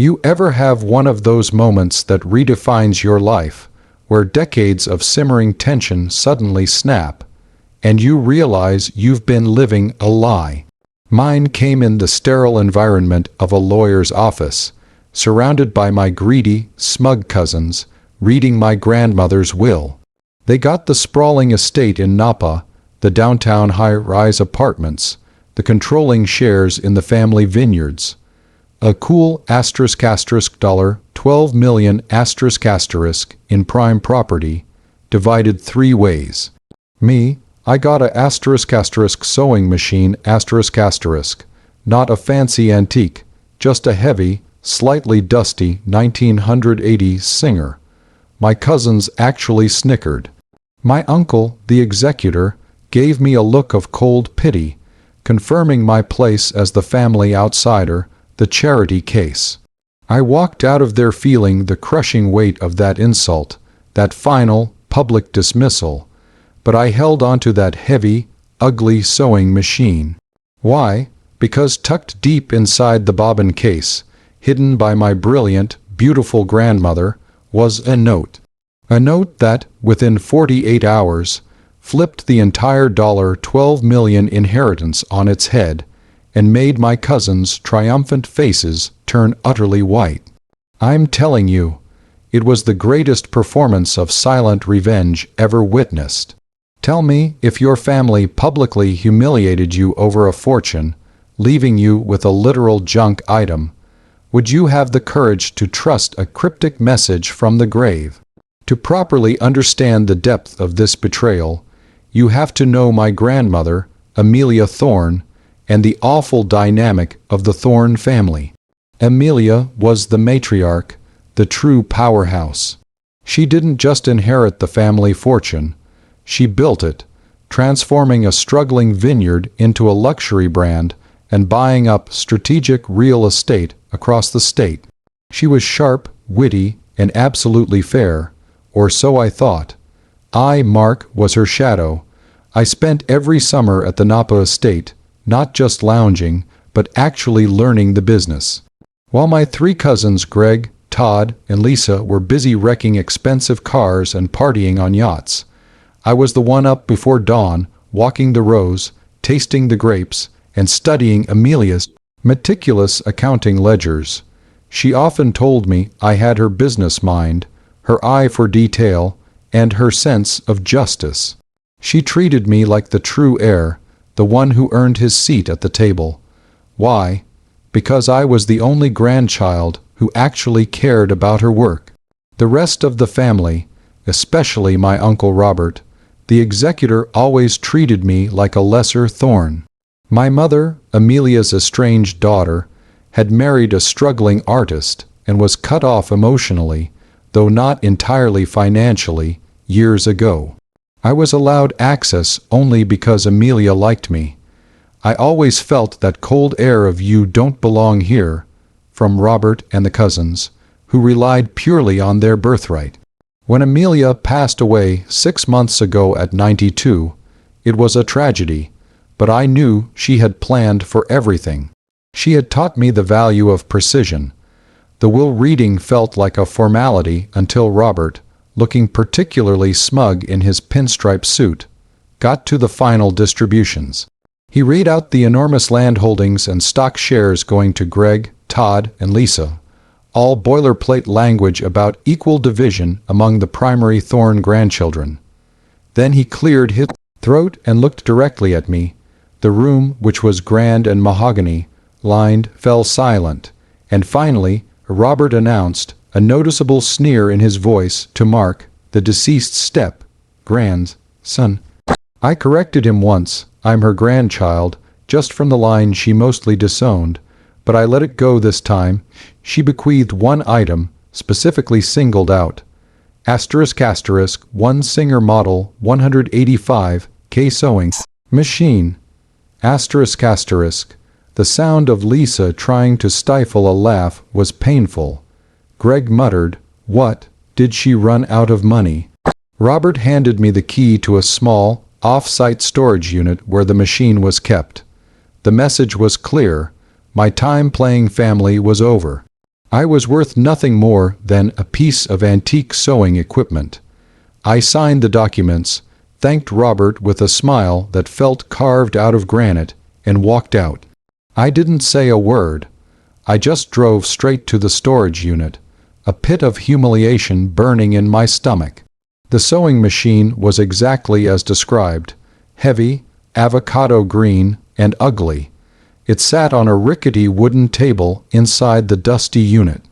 You ever have one of those moments that redefines your life, where decades of simmering tension suddenly snap, and you realize you've been living a lie? Mine came in the sterile environment of a lawyer's office, surrounded by my greedy, smug cousins, reading my grandmother's will. They got the sprawling estate in Napa, the downtown high-rise apartments, the controlling shares in the family vineyards. A cool $12 million in prime property, divided three ways. Me, I got a sewing machine **, not a fancy antique, just a heavy, slightly dusty 1980s Singer. My cousins actually snickered. My uncle, the executor, gave me a look of cold pity, confirming my place as the family outsider, the charity case. I walked out of there feeling the crushing weight of that insult, that final, public dismissal, but I held onto that heavy, ugly sewing machine. Why? Because tucked deep inside the bobbin case, hidden by my brilliant, beautiful grandmother, was a note. A note that, within 48 hours, flipped the entire $12 million inheritance on its head and made my cousins' triumphant faces turn utterly white. I'm telling you, it was the greatest performance of silent revenge ever witnessed. Tell me if your family publicly humiliated you over a fortune, leaving you with a literal junk item, would you have the courage to trust a cryptic message from the grave? To properly understand the depth of this betrayal, you have to know my grandmother, Amelia Thorne, and the awful dynamic of the Thorne family. Amelia was the matriarch, the true powerhouse. She didn't just inherit the family fortune, she built it, transforming a struggling vineyard into a luxury brand and buying up strategic real estate across the state. She was sharp, witty, and absolutely fair, or so I thought. I, Mark, was her shadow. I spent every summer at the Napa estate, not just lounging, but actually learning the business. While my three cousins Greg, Todd, and Lisa were busy wrecking expensive cars and partying on yachts, I was the one up before dawn, walking the rows, tasting the grapes, and studying Amelia's meticulous accounting ledgers. She often told me I had her business mind, her eye for detail, and her sense of justice. She treated me like the true heir, the one who earned his seat at the table. Why? Because I was the only grandchild who actually cared about her work. The rest of the family, especially my Uncle Robert, the executor, always treated me like a lesser Thorne. My mother, Amelia's estranged daughter, had married a struggling artist and was cut off emotionally, though not entirely financially, years ago. I was allowed access only because Amelia liked me. I always felt that cold air of "you don't belong here" from Robert and the cousins, who relied purely on their birthright. When Amelia passed away 6 months ago at 92, it was a tragedy, but I knew she had planned for everything. She had taught me the value of precision. The will reading felt like a formality until Robert, looking particularly smug in his pinstripe suit, got to the final distributions. He read out the enormous land holdings and stock shares going to Greg, Todd, and Lisa, all boilerplate language about equal division among the primary Thorne grandchildren. Then he cleared his throat and looked directly at me. The room, which was grand and mahogany-lined, fell silent, and finally Robert announced, a noticeable sneer in his voice, to Mark, the deceased son. I corrected him once, I'm her grandchild, just from the line she mostly disowned, but I let it go this time. She bequeathed one item, specifically singled out. ***one Singer model 185K sewing machine. ***. The sound of Lisa trying to stifle a laugh was painful. Greg muttered, "What, did she run out of money?" Robert handed me the key to a small, off-site storage unit where the machine was kept. The message was clear. My time playing family was over. I was worth nothing more than a piece of antique sewing equipment. I signed the documents, thanked Robert with a smile that felt carved out of granite, and walked out. I didn't say a word. I just drove straight to the storage unit, a pit of humiliation burning in my stomach. The sewing machine was exactly as described, heavy, avocado green, and ugly. It sat on a rickety wooden table inside the dusty unit.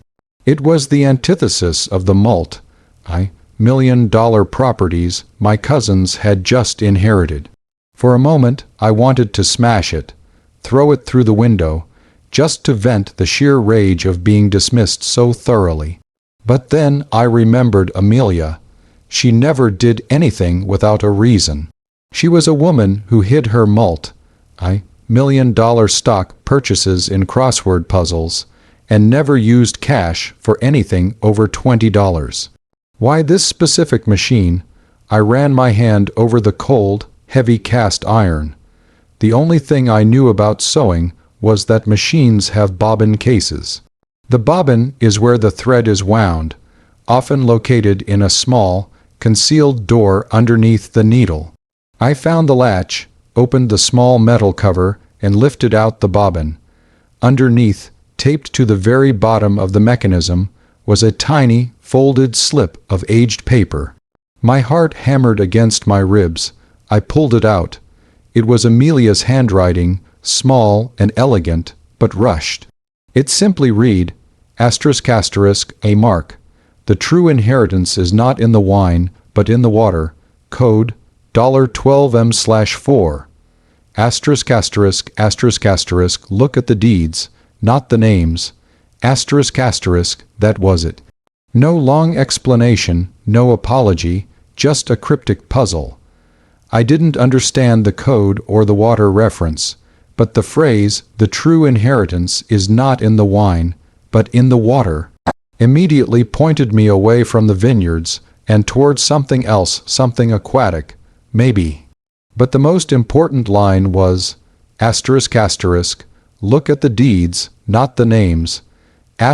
It was the antithesis of the multi-million-dollar properties my cousins had just inherited. For a moment I wanted to smash it, throw it through the window, just to vent the sheer rage of being dismissed so thoroughly. But then I remembered Amelia. She never did anything without a reason. She was a woman who hid her multi-million-dollar stock purchases in crossword puzzles and never used cash for anything over $20. Why this specific machine? I ran my hand over the cold, heavy cast iron. The only thing I knew about sewing was that machines have bobbin cases. The bobbin is where the thread is wound, often located in a small, concealed door underneath the needle. I found the latch, opened the small metal cover, and lifted out the bobbin. Underneath, taped to the very bottom of the mechanism, was a tiny, folded slip of aged paper. My heart hammered against my ribs. I pulled it out. It was Amelia's handwriting, small and elegant, but rushed. It simply read, **A mark. The true inheritance is not in the wine, but in the water. Code $12M/4. *****. Look at the deeds, not the names. ****. That was it. No long explanation, no apology, just a cryptic puzzle. I didn't understand the code or the water reference, but the phrase, "the true inheritance is not in the wine, but in the water," immediately pointed me away from the vineyards and towards something else, something aquatic, maybe. But the most important line was, "look at the deeds, not the names." I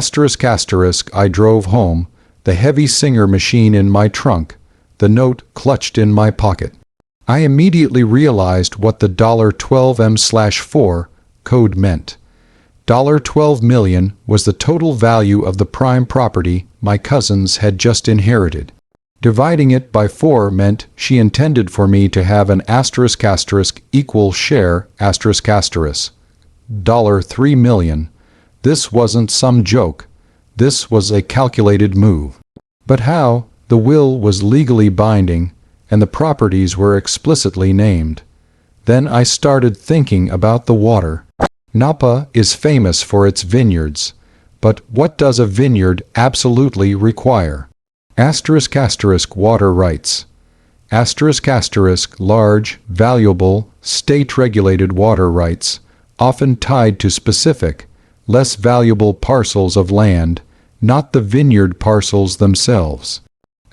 drove home, the heavy Singer machine in my trunk, the note clutched in my pocket. I immediately realized what the $12M/4 code meant. $12 million was the total value of the prime property my cousins had just inherited. Dividing it by 4 meant she intended for me to have an equal share $3 million. This wasn't some joke. This was a calculated move. But how? The will was legally binding, and the properties were explicitly named. Then I started thinking about the water. Napa is famous for its vineyards, but what does a vineyard absolutely require? Water rights. Large, valuable, state-regulated water rights, often tied to specific, less valuable parcels of land, not the vineyard parcels themselves.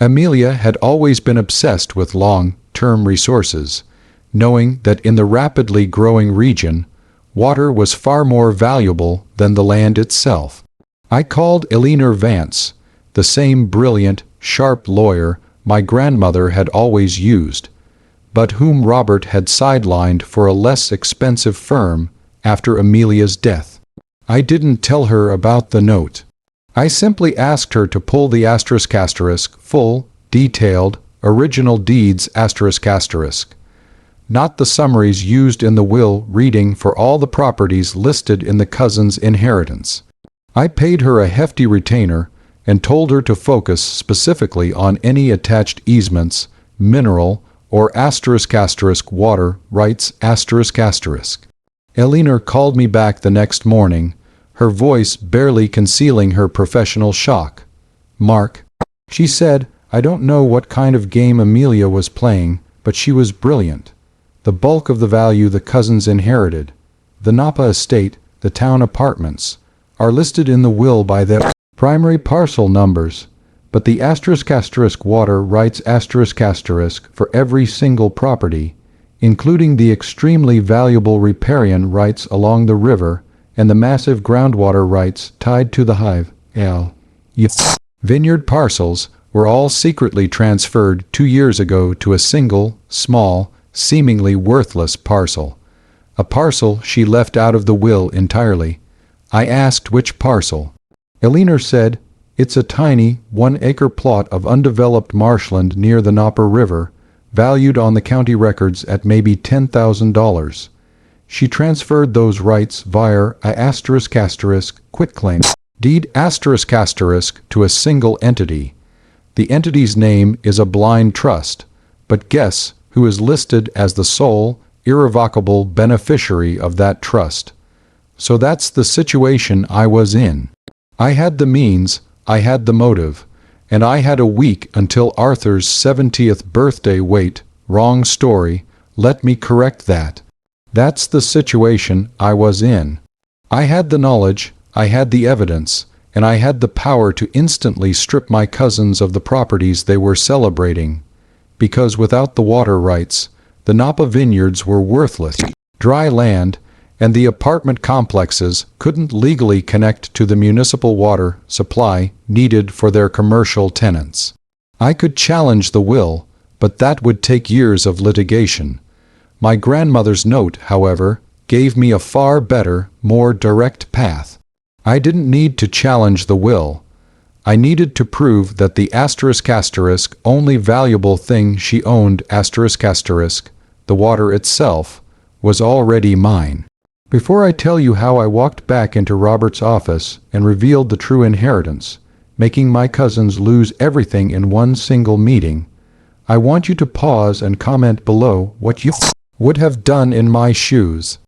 Amelia had always been obsessed with long-term resources, knowing that in the rapidly growing region, water was far more valuable than the land itself. I called Eleanor Vance, the same brilliant, sharp lawyer my grandmother had always used, but whom Robert had sidelined for a less expensive firm after Amelia's death. I didn't tell her about the note. I simply asked her to pull the full, detailed, original deeds not the summaries used in the will reading for all the properties listed in the cousin's inheritance. I paid her a hefty retainer and told her to focus specifically on any attached easements, mineral, or water rights Eleanor called me back the next morning, her voice barely concealing her professional shock. "Mark," she said, "I don't know what kind of game Amelia was playing, but she was brilliant. The bulk of the value the cousins inherited, the Napa estate, the town apartments, are listed in the will by their primary parcel numbers, but the water rights for every single property, including the extremely valuable riparian rights along the river and the massive groundwater rights tied to the Vineyard parcels were all secretly transferred 2 years ago to a single, small, seemingly worthless parcel. A parcel she left out of the will entirely. I asked which parcel. Elinor said, "It's a tiny, 1-acre plot of undeveloped marshland near the Nopper River, valued on the county records at maybe $10,000. She transferred those rights via a quitclaim deed to a single entity. The entity's name is a blind trust, but guess who is listed as the sole, irrevocable beneficiary of that trust? So that's the situation I was in. I had the means, I had the motive, and I had a week until Arthur's 70th birthday. Wait, wrong story, let me correct that. That's the situation I was in. I had the knowledge, I had the evidence, and I had the power to instantly strip my cousins of the properties they were celebrating. Because without the water rights, the Napa vineyards were worthless. Dry land, and the apartment complexes couldn't legally connect to the municipal water supply needed for their commercial tenants. I could challenge the will, but that would take years of litigation. My grandmother's note, however, gave me a far better, more direct path. I didn't need to challenge the will. I needed to prove that the only valuable thing she owned the water itself, was already mine. Before I tell you how I walked back into Robert's office and revealed the true inheritance, making my cousins lose everything in one single meeting, I want you to pause and comment below what you would have done in my shoes.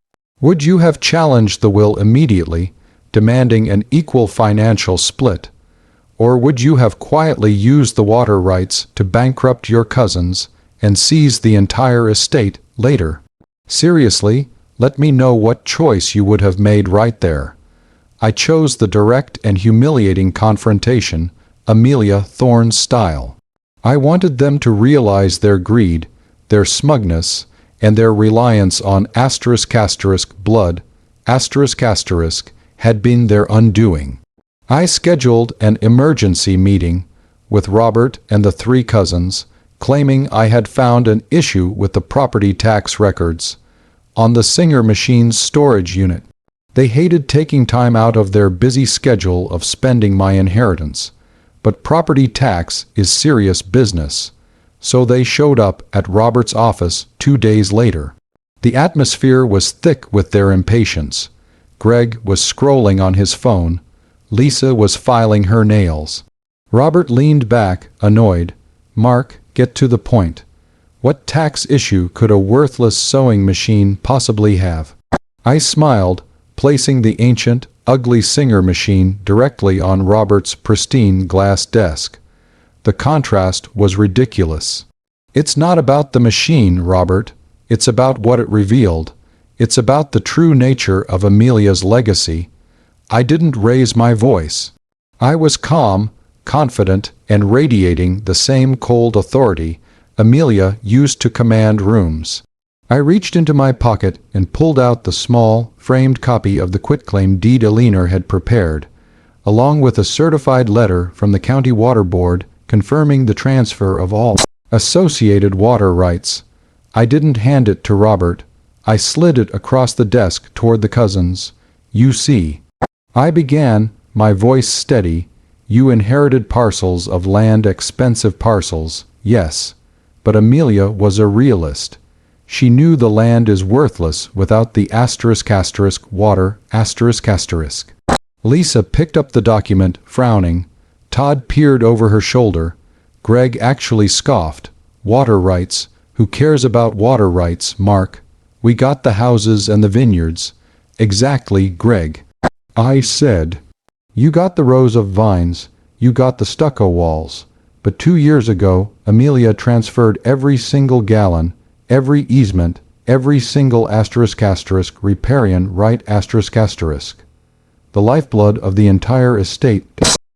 Would you have challenged the will immediately, demanding an equal financial split? Or would you have quietly used the water rights to bankrupt your cousins and seize the entire estate later? Seriously, let me know what choice you would have made right there. I chose the direct and humiliating confrontation, Amelia Thorne's style. I wanted them to realize their greed, their smugness, and their reliance on blood, had been their undoing. I scheduled an emergency meeting with Robert and the 3 cousins, claiming I had found an issue with the property tax records on the Singer machine's storage unit. They hated taking time out of their busy schedule of spending my inheritance, but property tax is serious business, so they showed up at Robert's office 2 days later. The atmosphere was thick with their impatience. Greg was scrolling on his phone. Lisa was filing her nails. Robert leaned back, annoyed. "Mark, get to the point. What tax issue could a worthless sewing machine possibly have?" I smiled, placing the ancient, ugly Singer machine directly on Robert's pristine glass desk. The contrast was ridiculous. "It's not about the machine, Robert. It's about what it revealed. It's about the true nature of Amelia's legacy." I didn't raise my voice. I was calm, confident, and radiating the same cold authority Amelia used to command rooms. I reached into my pocket and pulled out the small, framed copy of the quitclaim deed Elinor had prepared, along with a certified letter from the County Water Board confirming the transfer of all associated water rights. I didn't hand it to Robert. I slid it across the desk toward the cousins. "You see," I began, my voice steady, "you inherited parcels of land, expensive parcels, yes. But Amelia was a realist. She knew the land is worthless without the water. Lisa picked up the document, frowning. Todd peered over her shoulder. Greg actually scoffed. "Water rights? Who cares about water rights, Mark? We got the houses and the vineyards." "Exactly, Greg," I said. "You got the rows of vines, you got the stucco walls. But 2 years ago, Amelia transferred every single gallon, every easement, every single riparian right the lifeblood of the entire estate.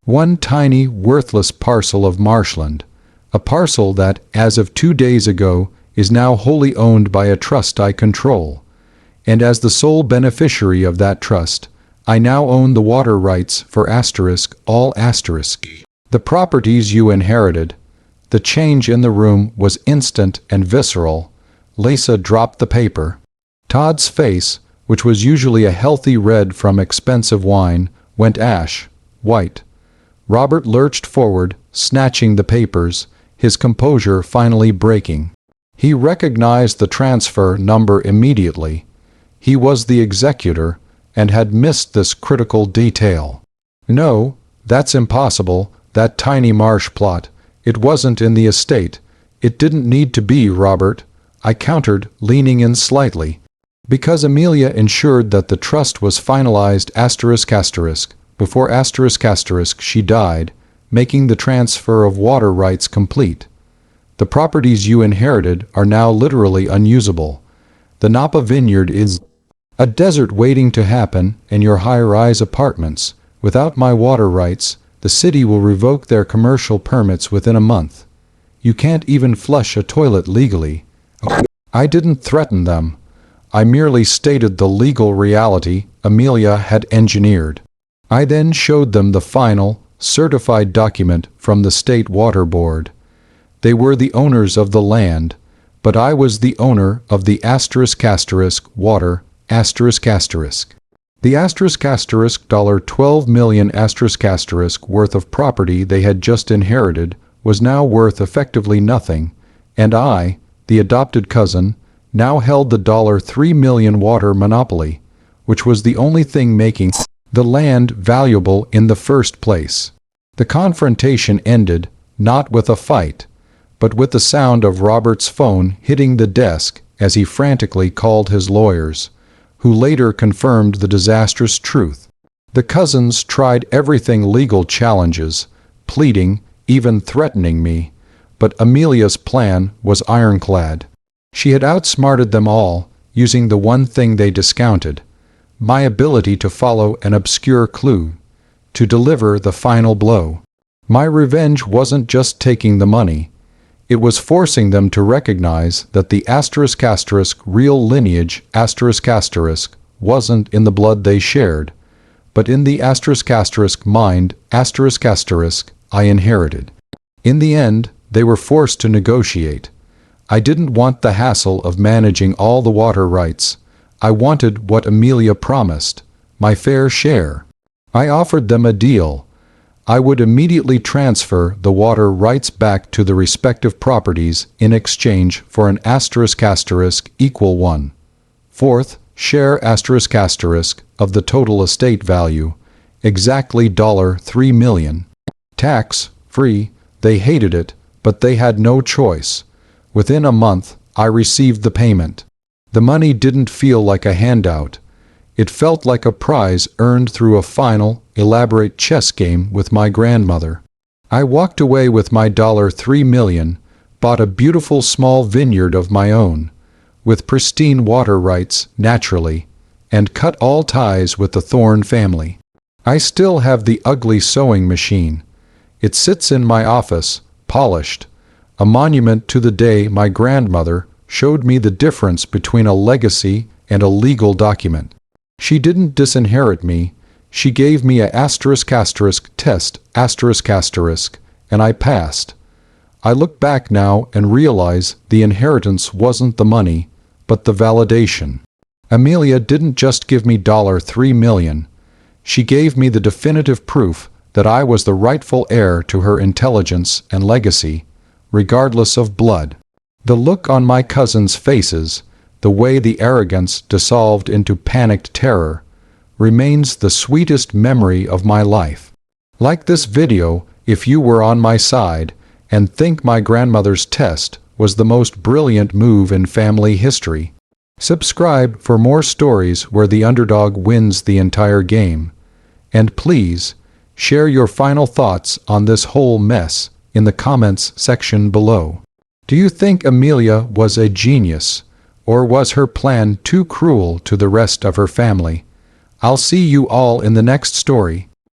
One tiny, worthless parcel of marshland. A parcel that, as of 2 days ago, is now wholly owned by a trust I control. And as the sole beneficiary of that trust, I now own the water rights for all asterisk. The properties you inherited. The change in the room was instant and visceral. Lisa dropped the paper. Todd's face, which was usually a healthy red from expensive wine, went ash white. Robert lurched forward, snatching the papers, his composure finally breaking. He recognized the transfer number immediately. He was the executor and had missed this critical detail. No, that's impossible, that tiny marsh plot. It wasn't in the estate. It didn't need to be, Robert, I countered, leaning in slightly. Because Amelia ensured that the trust was finalized before she died, making the transfer of water rights complete. The properties you inherited are now literally unusable. The Napa Vineyard is a desert waiting to happen, and your high-rise apartments. Without my water rights, the city will revoke their commercial permits within a month. You can't even flush a toilet legally. I didn't threaten them. I merely stated the legal reality Amelia had engineered. I then showed them the final, certified document from the State Water Board. They were the owners of the land, but I was the owner of the water. The $12 million worth of property they had just inherited was now worth effectively nothing, and I, the adopted cousin, now held the $3 million water monopoly, which was the only thing making the land valuable in the first place. The confrontation ended, not with a fight, but with the sound of Robert's phone hitting the desk as he frantically called his lawyers, who later confirmed the disastrous truth. The cousins tried everything legal challenges, pleading, even threatening me, but Amelia's plan was ironclad. She had outsmarted them all, using the one thing they discounted: my ability to follow an obscure clue, to deliver the final blow. My revenge wasn't just taking the money. It was forcing them to recognize that the real lineage wasn't in the blood they shared, but in the mind I inherited. In the end, they were forced to negotiate. I didn't want the hassle of managing all the water rights. I wanted what Amelia promised, my fair share. I offered them a deal. I would immediately transfer the water rights back to the respective properties in exchange for an equal 1/4 share of the total estate value, exactly $3 million. Tax-free. They hated it, but they had no choice. Within a month, I received the payment. The money didn't feel like a handout. It felt like a prize earned through a final, elaborate chess game with my grandmother. I walked away with my $3 million, bought a beautiful small vineyard of my own, with pristine water rights, naturally, and cut all ties with the Thorne family. I still have the ugly sewing machine. It sits in my office, polished, a monument to the day my grandmother showed me the difference between a legacy and a legal document. She didn't disinherit me. She gave me a test, and I passed. I look back now and realize the inheritance wasn't the money, but the validation. Amelia didn't just give me $3 million. She gave me the definitive proof that I was the rightful heir to her intelligence and legacy, regardless of blood. The look on my cousins' faces, the way the arrogance dissolved into panicked terror, remains the sweetest memory of my life. Like this video if you were on my side and think my grandmother's test was the most brilliant move in family history. Subscribe for more stories where the underdog wins the entire game. And please, share your final thoughts on this whole mess in the comments section below. Do you think Amelia was a genius, or was her plan too cruel to the rest of her family? I'll see you all in the next story.